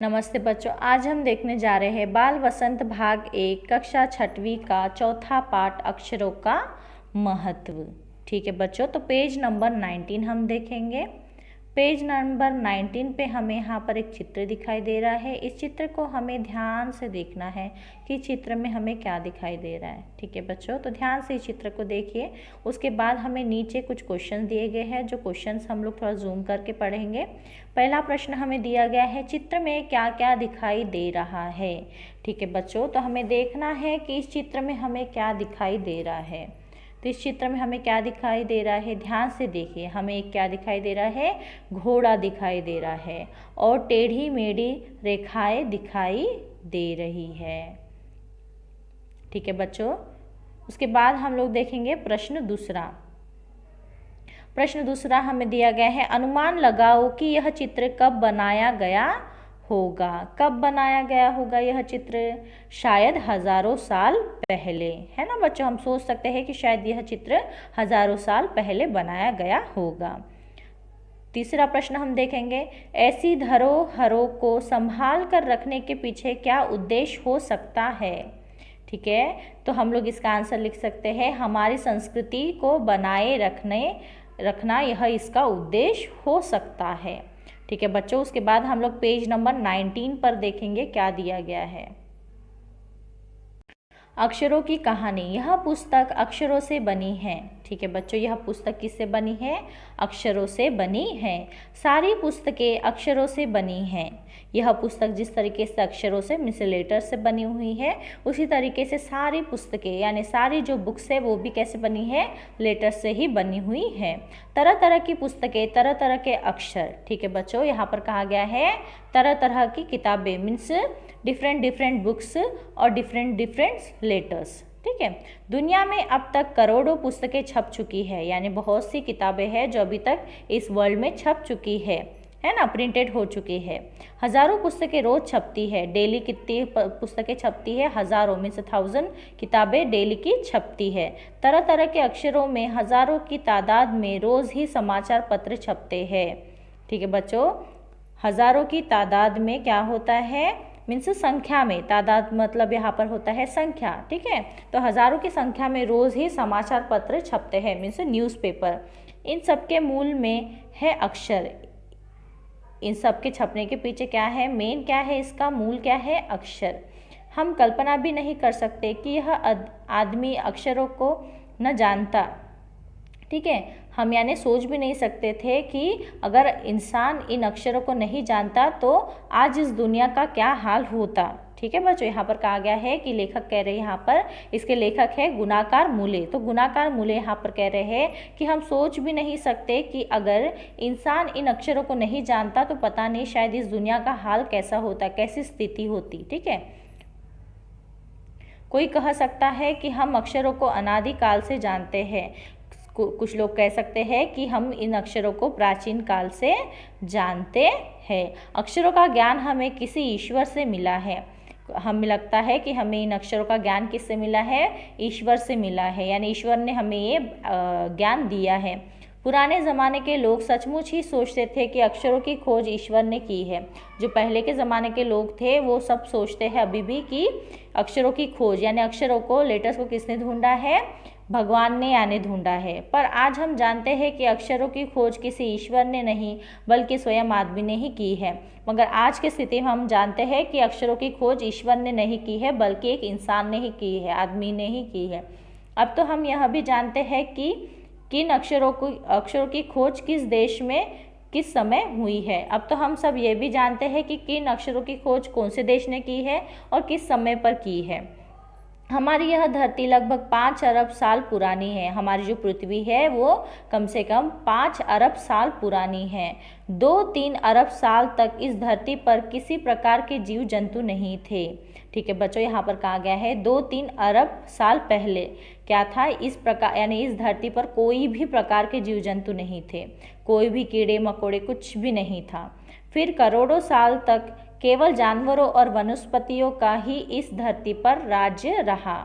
नमस्ते बच्चों, आज हम देखने जा रहे हैं बाल वसंत भाग 1 कक्षा 6वीं का चौथा पाठ अक्षरों का महत्व। ठीक है बच्चों, तो पेज नंबर 19 हम देखेंगे। पेज नंबर 19 पे हमें यहाँ पर एक चित्र दिखाई दे रहा है। इस चित्र को हमें ध्यान से देखना है कि चित्र में हमें क्या दिखाई दे रहा है। ठीक है बच्चों, तो ध्यान से इस चित्र को देखिए। उसके बाद हमें नीचे कुछ क्वेश्चन दिए गए हैं, जो क्वेश्चंस हम लोग थोड़ा जूम करके पढ़ेंगे। पहला प्रश्न हमें दिया गया है, चित्र में क्या क्या दिखाई दे रहा है। ठीक है बच्चों, तो हमें देखना है कि इस चित्र में हमें क्या दिखाई दे रहा है। तो इस चित्र में हमें क्या दिखाई दे रहा है, ध्यान से देखिए। हमें क्या दिखाई दे रहा है, घोड़ा दिखाई दे रहा है और टेढ़ी मेढ़ी रेखाएं दिखाई दे रही है। ठीक है बच्चों, उसके बाद हम लोग देखेंगे प्रश्न दूसरा। प्रश्न दूसरा हमें दिया गया है, अनुमान लगाओ कि यह चित्र कब बनाया गया होगा। कब बनाया गया होगा यह चित्र? शायद हजारों साल पहले, है ना बच्चों। हम सोच सकते हैं कि शायद यह चित्र हजारों साल पहले बनाया गया होगा। तीसरा प्रश्न हम देखेंगे, ऐसी धरोहरों को संभाल कर रखने के पीछे क्या उद्देश्य हो सकता है। ठीक है, तो हम लोग इसका आंसर लिख सकते हैं, हमारी संस्कृति को बनाए रखना यह इसका उद्देश्य हो सकता है। ठीक है बच्चों, उसके बाद हम लोग पेज नंबर 19 पर देखेंगे क्या दिया गया है। अक्षरों की कहानी, यह पुस्तक अक्षरों से बनी है। ठीक है बच्चों, यह पुस्तक किससे बनी है? अक्षरों से बनी है। सारी पुस्तकें अक्षरों से बनी हैं। यह पुस्तक जिस तरीके से अक्षरों से मीन्स लेटर से बनी हुई है, उसी तरीके से सारी पुस्तकें यानी सारी जो बुक्स है वो भी कैसे बनी है? लेटर से ही बनी हुई है। तरह तरह की पुस्तकें, तरह तरह के अक्षर। ठीक है बच्चों, यहाँ पर कहा गया है तरह तरह की किताबें मीन्स डिफरेंट बुक्स और डिफरेंट लेटर्स। ठीक है, दुनिया में अब तक करोड़ों पुस्तकें छप चुकी है, यानी बहुत सी किताबें हैं जो अभी तक इस वर्ल्ड में छप चुकी है ना, प्रिंटेड हो चुकी है। हजारों पुस्तकें रोज छपती है। डेली कितनी पुस्तकें छपती है? हजारों मीन्स 1000 किताबें डेली की छपती है। तरह तरह के अक्षरों में हजारों की तादाद में रोज ही समाचार पत्र छपते हैं। ठीक है बच्चों, हजारों की तादाद में क्या होता है? मीन्स संख्या में, तादाद मतलब यहाँ पर होता है संख्या। ठीक है, तो हजारों की संख्या में रोज ही समाचार पत्र छपते हैं मीन्स न्यूज़पेपर। इन सब के मूल में है अक्षर। इन सब के छपने के पीछे क्या है? मेन क्या है इसका? मूल क्या है? अक्षर। हम कल्पना भी नहीं कर सकते कि यह आदमी अक्षरों को न जानता। ठीक है, हम यानी सोच भी नहीं सकते थे कि अगर इंसान इन अक्षरों को नहीं जानता तो आज इस दुनिया का क्या हाल होता। ठीक है बच्चों, यहाँ पर कहा गया है कि लेखक कह रहे हैं, यहाँ पर इसके लेखक है गुणाकार मूले। तो गुणाकार मूले यहाँ पर कह रहे हैं कि हम सोच भी नहीं सकते कि अगर इंसान इन अक्षरों को नहीं जानता तो पता नहीं शायद इस दुनिया का हाल कैसा होता, कैसी स्थिति होती। ठीक है, कोई कह सकता है कि हम अक्षरों को अनादिकाल से जानते हैं। कुछ लोग कह सकते हैं कि हम इन अक्षरों को प्राचीन काल से जानते हैं। अक्षरों का ज्ञान हमें किसी ईश्वर से मिला है। हमें लगता है कि हमें इन अक्षरों का ज्ञान किससे मिला है? ईश्वर से मिला है, यानी ईश्वर ने हमें ये ज्ञान दिया है। पुराने ज़माने के लोग सचमुच ही सोचते थे कि अक्षरों की खोज ईश्वर ने की है। जो पहले के ज़माने के लोग थे वो सब सोचते हैं अभी भी कि अक्षरों की खोज यानी अक्षरों को, लेटर्स को किसने ढूंढा है? भगवान ने यानी ढूंढा है। पर आज हम जानते हैं कि अक्षरों की खोज किसी ईश्वर ने नहीं बल्कि स्वयं आदमी ने ही की है। मगर आज की स्थिति में हम जानते हैं कि अक्षरों की खोज ईश्वर ने नहीं की है बल्कि एक इंसान ने ही की है, आदमी ने ही की है। अब तो हम यह भी जानते हैं कि किन अक्षरों की खोज किस देश में किस समय हुई है। अब तो हम सब ये भी जानते हैं कि किन अक्षरों की खोज कौन से देश ने की है और किस समय पर की है। हमारी यह धरती लगभग 5 अरब साल पुरानी है। हमारी जो पृथ्वी है वो कम से कम 5 अरब साल पुरानी है। 2-3 अरब साल तक इस धरती पर किसी प्रकार के जीव जंतु नहीं थे। ठीक है बच्चों, यहाँ पर कहा गया है 2-3 अरब साल पहले क्या था? इस प्रकार यानी इस धरती पर कोई भी प्रकार के जीव जंतु नहीं थे, कोई भी कीड़े मकोड़े कुछ भी नहीं था। फिर करोड़ों साल तक केवल जानवरों और वनस्पतियों का ही इस धरती पर राज्य रहा।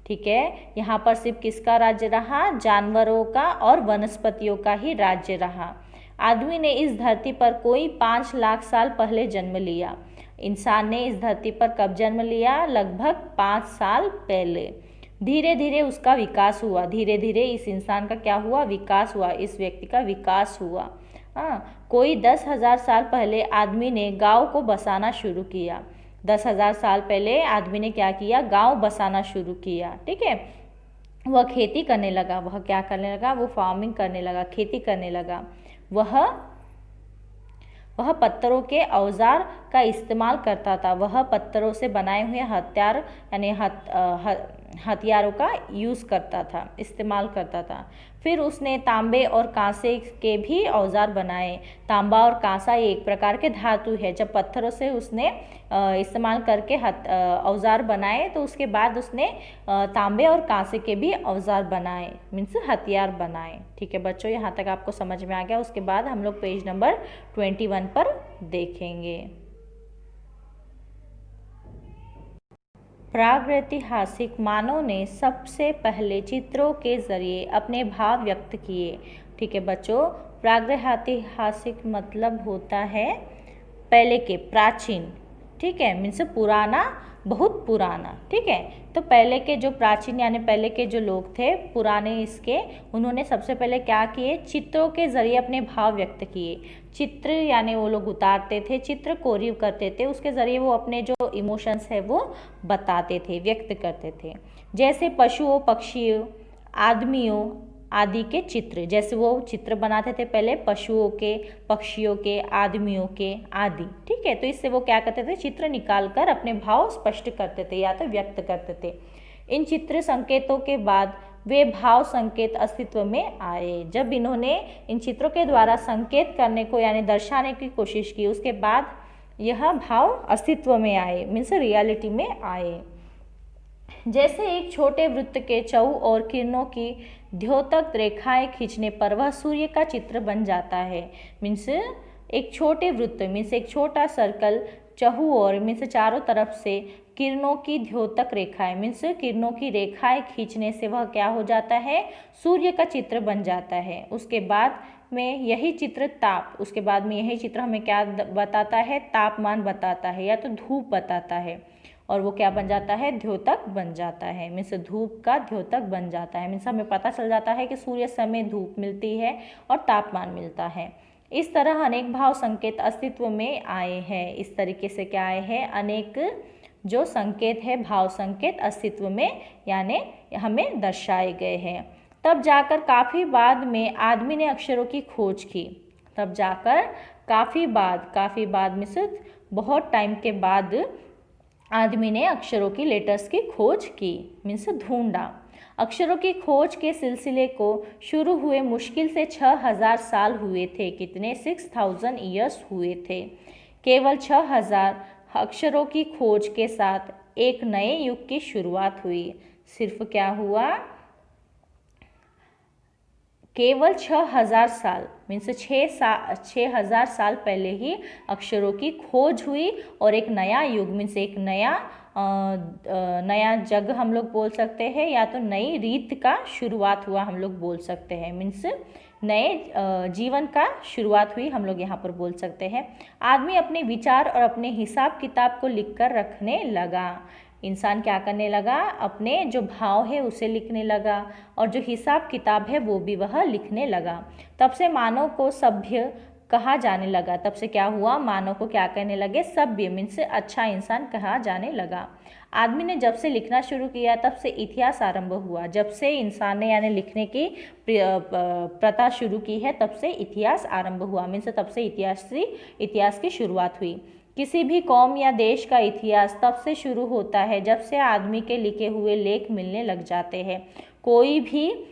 ठीक है, यहाँ पर सिर्फ किसका राज्य रहा? जानवरों का और वनस्पतियों का ही राज्य रहा। आदमी ने इस धरती पर कोई 5 लाख साल पहले जन्म लिया। इंसान ने इस धरती पर कब जन्म लिया? लगभग 5 साल पहले। धीरे धीरे उसका विकास हुआ, धीरे धीरे इस इंसान का क्या हुआ? विकास हुआ, इस व्यक्ति का विकास हुआ। हाँ, कोई 10,000 साल पहले आदमी ने गांव को बसाना शुरू किया। 10,000 साल पहले आदमी ने क्या किया? गांव बसाना शुरू किया। ठीक है, वह खेती करने लगा। वह क्या करने लगा? वो फार्मिंग करने लगा, खेती करने लगा। वह पत्थरों के औजार का इस्तेमाल करता था। वह पत्थरों से बनाए हुए हथियार यानी हथियारों का यूज़ करता था, इस्तेमाल करता था। फिर उसने तांबे और कांसे के भी औजार बनाए। तांबा और कांसा एक प्रकार के धातु है। जब पत्थरों से उसने इस्तेमाल करके औजार बनाए तो उसके बाद उसने तांबे और कांसे के भी औजार बनाए, मीन्स हथियार बनाए। ठीक है बच्चों, यहाँ तक आपको समझ में आ गया। उसके बाद हम लोग पेज नंबर 21 पर देखेंगे। प्रागैतिहासिक मानव ने सबसे पहले चित्रों के जरिए अपने भाव व्यक्त किए। ठीक है बच्चों, प्रागैतिहासिक मतलब होता है पहले के, प्राचीन। ठीक है, मीन्स पुराना, बहुत पुराना। ठीक है, तो पहले के जो प्राचीन यानी पहले के जो लोग थे पुराने इसके, उन्होंने सबसे पहले क्या किए? चित्रों के जरिए अपने भाव व्यक्त किए। चित्र यानी वो लोग उतारते थे, चित्र कोरीव करते थे, उसके ज़रिए वो अपने जो इमोशंस है वो बताते थे, व्यक्त करते थे। जैसे पशुओं, पक्षियों, आदमियों आदि के चित्र, जैसे वो चित्र बनाते थे पहले पशुओं के, पक्षियों के, आदमियों के आदि। ठीक है, तो इससे वो क्या करते थे? चित्र निकाल कर अपने भाव स्पष्ट करते थे या तो व्यक्त करते थे। इन चित्र संकेतों के बाद वे भाव संकेत अस्तित्व में आए। जब इन्होंने इन चित्रों के द्वारा संकेत करने को यानी दर्शाने की कोशिश की, उसके बाद यह भाव अस्तित्व में आए, मीन्स रियलिटी में आए। जैसे एक छोटे वृत्त के चौं और किरणों की द्योतक रेखाएं खींचने पर वह सूर्य का चित्र बन जाता है। मीन्स एक छोटे वृत्त, मीन्स एक छोटा सर्कल, चहु और मीन्स चारों तरफ से किरणों की द्योतक रेखाएं, मीन्स किरणों की रेखाएं खींचने से वह क्या हो जाता है? सूर्य का चित्र बन जाता है। उसके बाद में यही चित्र उसके बाद में यही चित्र हमें क्या बताता है? तापमान बताता है या तो धूप बताता है, और वो क्या बन जाता है? द्योतक बन जाता है, मीन्स धूप का द्योतक बन जाता है। मीन्स हमें पता चल जाता है कि सूर्य समय धूप मिलती है और तापमान मिलता है। इस तरह अनेक भाव संकेत अस्तित्व में आए हैं। इस तरीके से क्या आए हैं? अनेक जो संकेत है, भाव संकेत अस्तित्व में यानी हमें दर्शाए गए हैं। तब जाकर काफ़ी बाद में आदमी ने अक्षरों की खोज की। तब जाकर काफ़ी बाद में से बहुत टाइम के बाद आदमी ने अक्षरों की, लेटर्स की खोज की, मीन्स ढूंढा। अक्षरों की खोज के सिलसिले को शुरू हुए मुश्किल से 6,000 साल हुए थे। कितने? 6,000 ईयर्स हुए थे। केवल 6,000 अक्षरों की खोज के साथ एक नए युग की शुरुआत हुई। सिर्फ क्या हुआ? केवल 6,000 साल, मीन्स 6,000 साल पहले ही अक्षरों की खोज हुई और एक नया युग, मीन्स एक नया जग हम लोग बोल सकते हैं, या तो नई रीत का शुरुआत हुआ हम लोग बोल सकते हैं, मीन्स नए जीवन का शुरुआत हुई हम लोग यहाँ पर बोल सकते हैं। आदमी अपने विचार और अपने हिसाब किताब को लिखकर रखने लगा। इंसान क्या करने लगा? अपने जो भाव है उसे लिखने लगा और जो हिसाब किताब है वो भी वह लिखने लगा। तब से मानव को सभ्य कहा जाने लगा। तब से क्या हुआ? मानव को क्या कहने लगे? सभ्य, मीन्स अच्छा इंसान कहा जाने लगा। आदमी ने जब से लिखना शुरू किया तब से इतिहास आरंभ हुआ। जब से इंसान ने यानी लिखने की प्रथा शुरू की है तब से इतिहास आरंभ हुआ, मीन्स तब से इतिहास की शुरुआत हुई। किसी भी कौम या देश का इतिहास तब से शुरू होता है जब से आदमी के लिखे हुए लेख मिलने लग जाते हैं। कोई भी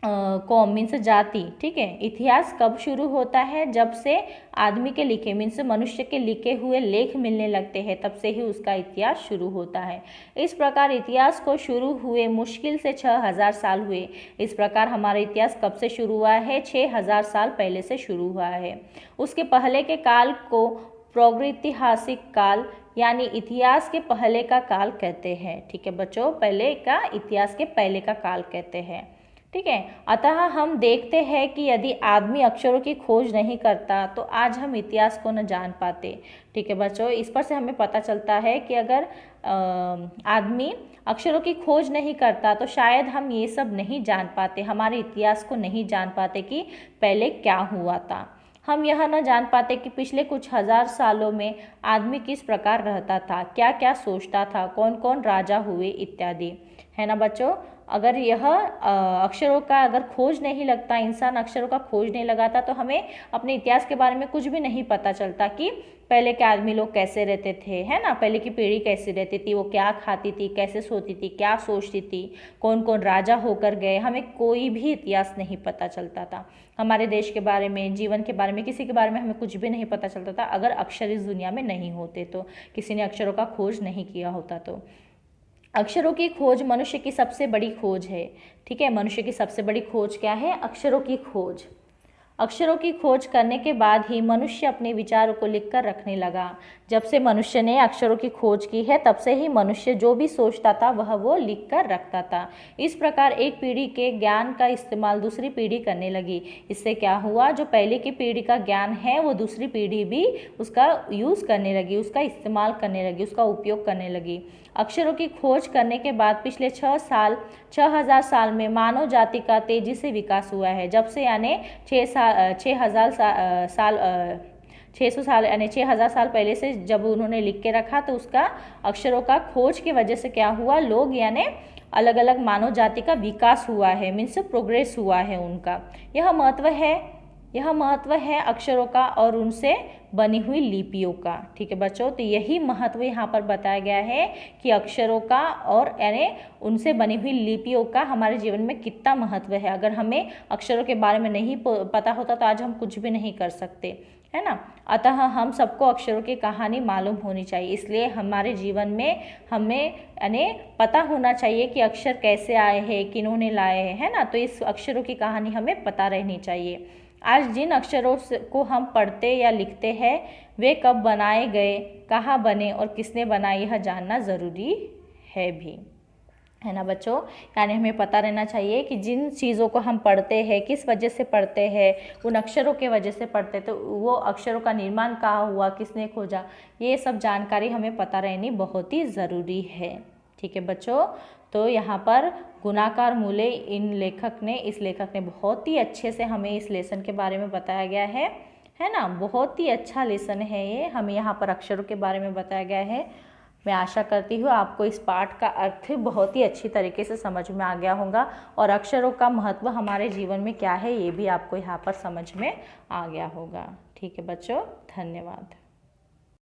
कौम मीन्स जाति, ठीक है, इतिहास कब शुरू होता है? जब से आदमी के लिखे मीन्स मनुष्य के लिखे हुए लेख मिलने लगते हैं, तब से ही उसका इतिहास शुरू होता है। इस प्रकार इतिहास को शुरू हुए मुश्किल से 6,000 साल हुए। इस प्रकार हमारा इतिहास कब से शुरू हुआ है? 6,000 साल पहले से शुरू हुआ है। उसके पहले के काल को प्रागैतिहासिक काल यानी इतिहास के पहले का काल कहते हैं। ठीक है बच्चों, पहले का, इतिहास के पहले का काल कहते हैं। ठीक है। अतः हम देखते हैं कि यदि आदमी अक्षरों की खोज नहीं करता तो आज हम इतिहास को न जान पाते। ठीक है बच्चों, इस पर से हमें पता चलता है कि अगर आदमी अक्षरों की खोज नहीं करता तो शायद हम ये सब नहीं जान पाते, हमारे इतिहास को नहीं जान पाते कि पहले क्या हुआ था। हम यह न जान पाते कि पिछले कुछ हजार सालों में आदमी किस प्रकार रहता था, क्या क्या सोचता था, कौन कौन राजा हुए इत्यादि, है ना बच्चों। अगर यह अक्षरों का अगर खोज नहीं लगता, इंसान अक्षरों का खोज नहीं लगाता तो हमें अपने इतिहास के बारे में कुछ भी नहीं पता चलता कि पहले के आदमी लोग कैसे रहते थे, है ना, पहले की पीढ़ी कैसी रहती थी, वो क्या खाती थी, कैसे सोती थी, क्या सोचती थी, कौन कौन राजा होकर गए, हमें कोई भी इतिहास नहीं पता चलता था। हमारे देश के बारे में, जीवन के बारे में, किसी के बारे में हमें कुछ भी नहीं पता चलता था अगर अक्षर इस दुनिया में नहीं होते तो, किसी ने अक्षरों का खोज नहीं किया होता तो। अक्षरों की खोज मनुष्य की सबसे बड़ी खोज है। ठीक है, मनुष्य की सबसे बड़ी खोज क्या है? अक्षरों की खोज। अक्षरों की खोज करने के बाद ही मनुष्य अपने विचारों को लिखकर रखने लगा। जब से मनुष्य ने अक्षरों की खोज की है तब से ही मनुष्य जो भी सोचता था वह वो लिख कर रखता था। इस प्रकार एक पीढ़ी के ज्ञान का इस्तेमाल दूसरी पीढ़ी करने लगी। इससे क्या हुआ, जो पहले की पीढ़ी का ज्ञान है वो दूसरी पीढ़ी भी उसका यूज़ करने लगी, उसका इस्तेमाल करने लगी, उसका उपयोग करने लगी। अक्षरों की खोज करने के बाद पिछले 6,000 साल में मानव जाति का तेजी से विकास हुआ है। जब से यानी 6,000 साल यानी 6,000 साल पहले से जब उन्होंने लिख के रखा तो उसका अक्षरों का खोज की वजह से क्या हुआ, लोग यानी अलग अलग मानव जाति का विकास हुआ है, मीन्स प्रोग्रेस हुआ है उनका। यह महत्व है अक्षरों का और उनसे बनी हुई लिपियों का। ठीक है बच्चों, तो यही महत्व यहाँ पर बताया गया है कि अक्षरों का और यानी उनसे बनी हुई लिपियों का हमारे जीवन में कितना महत्व है। अगर हमें अक्षरों के बारे में नहीं पता होता तो आज हम कुछ भी नहीं कर सकते, है ना। अतः हम सबको अक्षरों की कहानी मालूम होनी चाहिए, इसलिए हमारे जीवन में हमें यानी पता होना चाहिए कि अक्षर कैसे आए हैं, किन्होंने लाए हैं, है ना। तो इस अक्षरों की कहानी हमें पता रहनी चाहिए। आज जिन अक्षरों को हम पढ़ते या लिखते हैं वे कब बनाए गए, कहाँ बने और किसने बनाए, यह जानना ज़रूरी है भी, है ना बच्चों। यानी हमें पता रहना चाहिए कि जिन चीज़ों को हम पढ़ते हैं किस वजह से पढ़ते हैं, उन अक्षरों के वजह से पढ़ते, तो वो अक्षरों का निर्माण कहाँ हुआ, किसने खोजा, ये सब जानकारी हमें पता रहनी बहुत ही ज़रूरी है। ठीक है बच्चों, तो यहाँ पर गुणाकार मूल्य इस लेखक ने बहुत ही अच्छे से हमें इस लेसन के बारे में बताया गया है ना। बहुत ही अच्छा लेसन है ये, हमें यहाँ पर अक्षरों के बारे में बताया गया है। मैं आशा करती हूँ आपको इस पाठ का अर्थ बहुत ही अच्छी तरीके से समझ में आ गया होगा और अक्षरों का महत्व हमारे जीवन में क्या है ये भी आपको यहाँ पर समझ में आ गया होगा। ठीक है बच्चों, धन्यवाद।